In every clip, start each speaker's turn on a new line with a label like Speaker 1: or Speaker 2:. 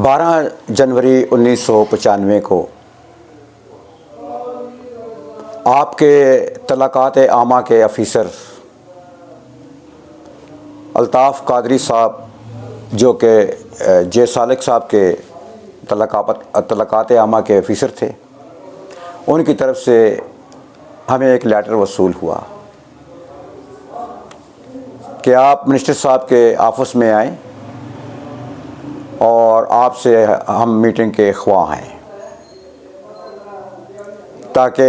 Speaker 1: 12 जनवरी 1995 को आपके तलाक़ात आमा के अफीसर अल्ताफ़ कादरी साहब जो कि जे सालिक साहब के तलाक़ात आमा के अफीसर थे, उनकी तरफ से हमें एक लेटर वसूल हुआ कि आप मिनिस्टर साहब के ऑफ़िस में आएँ और आपसे हम मीटिंग के ख्वाह हैं ताकि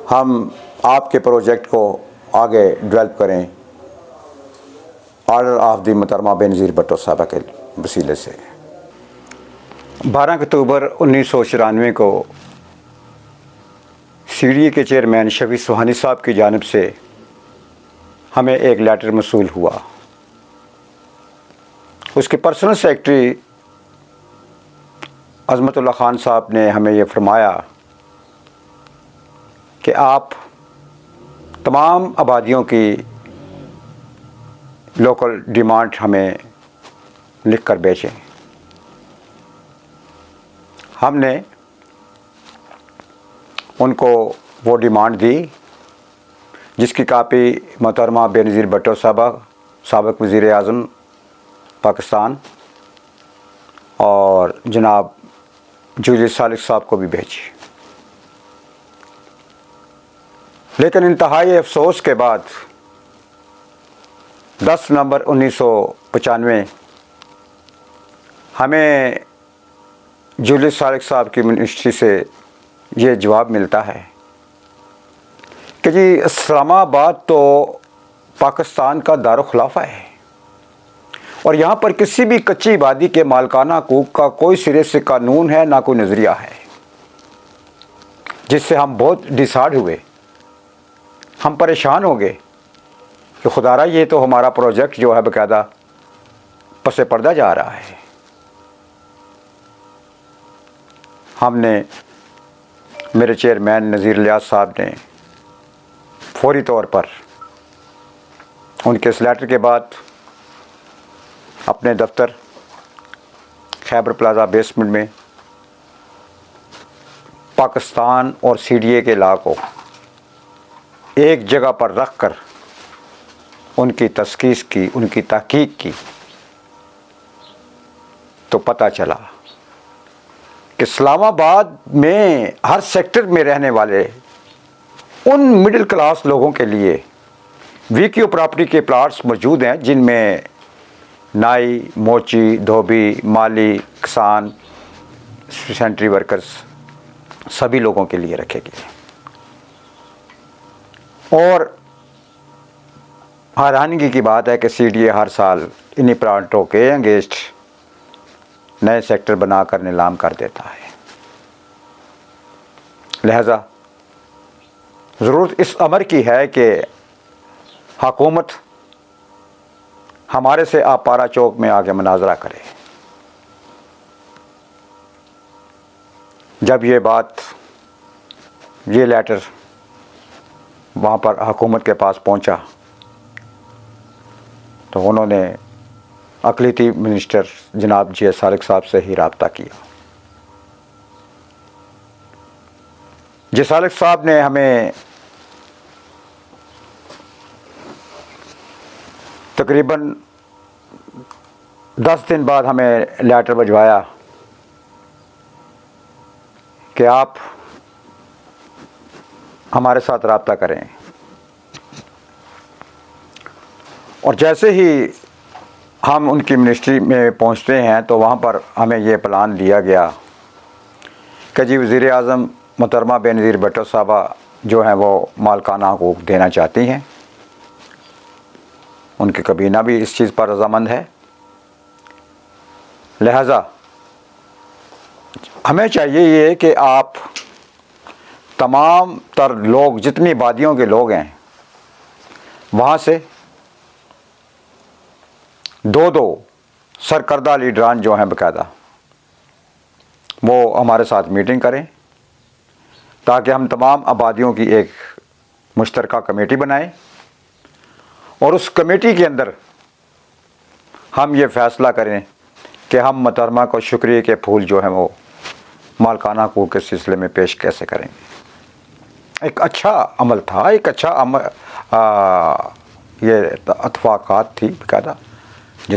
Speaker 1: हम आपके प्रोजेक्ट को आगे डेवलप करें ऑर्डर ऑफ द मोहतरमा बेनज़ीर भुट्टो साहबा के वसीले से। 12 अक्टूबर 1994 को CDA के चेयरमैन शफी सुहानी साहब की जानिब से हमें एक लेटर मौसूल हुआ। उसके पर्सनल सेक्रेटरी अज़मतुल्लाह ख़ान साहब ने हमें यह फरमाया कि आप तमाम आबादियों की लोकल डिमांड हमें लिख कर भेजें। हमने उनको वो डिमांड दी जिसकी कापी मोहतरमा बेनज़ीर भुट्टो साहबा साबिक़ वज़ीर आज़म पाकिस्तान और जनाब जूलियस सालिक साहब को भी भेजी। लेकिन इंतहाई अफसोस के बाद 10 नवंबर 1995 हमें जूलियस सालिक साहब की मिनिस्ट्री से ये जवाब मिलता है कि जी इस्लामाबाद तो पाकिस्तान का दारुखिलाफा है और यहाँ पर किसी भी कच्ची आबादी के मालकाना हकूक़ का कोई सिरे से कानून है ना कोई नज़रिया है, जिससे हम बहुत डिसाइड हुए। हम परेशान हो गए कि खुदारा ये तो हमारा प्रोजेक्ट जो है बाकायदा पसे पर्दा जा रहा है। हमने मेरे चेयरमैन नज़ीर इलियास साहब ने फौरी तौर पर उनके इस लेटर के बाद अपने दफ्तर खैबर प्लाज़ा बेसमेंट में पाकिस्तान और CDA के लॉ को एक जगह पर रख कर उनकी तस्कीस की, उनकी तहकीक की, तो पता चला कि इस्लामाबाद में हर सेक्टर में रहने वाले उन मिडिल क्लास लोगों के लिए वीक्यू प्रॉपर्टी के प्लाट्स मौजूद हैं जिनमें नाई, मोची, धोबी, माली, किसान, सेंट्री वर्कर्स सभी लोगों के लिए रखे गए। और हैरानगी की बात है कि CDA हर साल इन्हीं प्लांटों के अगेंस्ट नए सेक्टर बनाकर नीलाम कर देता है। लिहाजा ज़रूरत इस अमर की है कि हुकूमत हमारे से आपारा चौक में आके मुनाजरा करे। जब ये लेटर वहाँ पर हुकूमत के पास पहुँचा तो उन्होंने अक़लियती मिनिस्टर जनाब जे सालिक साहब से ही रब्ता किया। जे सालिक साहब ने हमें तकरीबन 10 दिन बाद हमें लेटर भिजवाया कि आप हमारे साथ रब्ता करें। और जैसे ही हम उनकी मिनिस्ट्री में पहुंचते हैं तो वहाँ पर हमें ये प्लान दिया गया कि जी वज़ीर आज़म मोहतरमा बेनज़ीर भुट्टो साहबा जो हैं वो मालकाना हकूक़ देना चाहती हैं। उनकी कबीना भी इस चीज़ पर रज़ामंद है। लिहाजा हमें चाहिए ये कि आप तमाम तर लोग जितनी आबादियों के लोग हैं वहाँ से दो सरकर्दा लीडरान जो हैं बाकायदा वो हमारे साथ मीटिंग करें ताकि हम तमाम आबादियों की एक मुश्तरका कमेटी बनाएं और उस कमेटी के अंदर हम ये फ़ैसला करें कि हम मोहतरमा को शुक्रिया के फूल जो हैं वो मालकाना हकूक़ के सिलसिले में पेश कैसे करेंगे। एक अच्छा अमल था, एक अच्छा ये इत्तफ़ाक़ात थी बाकायदा।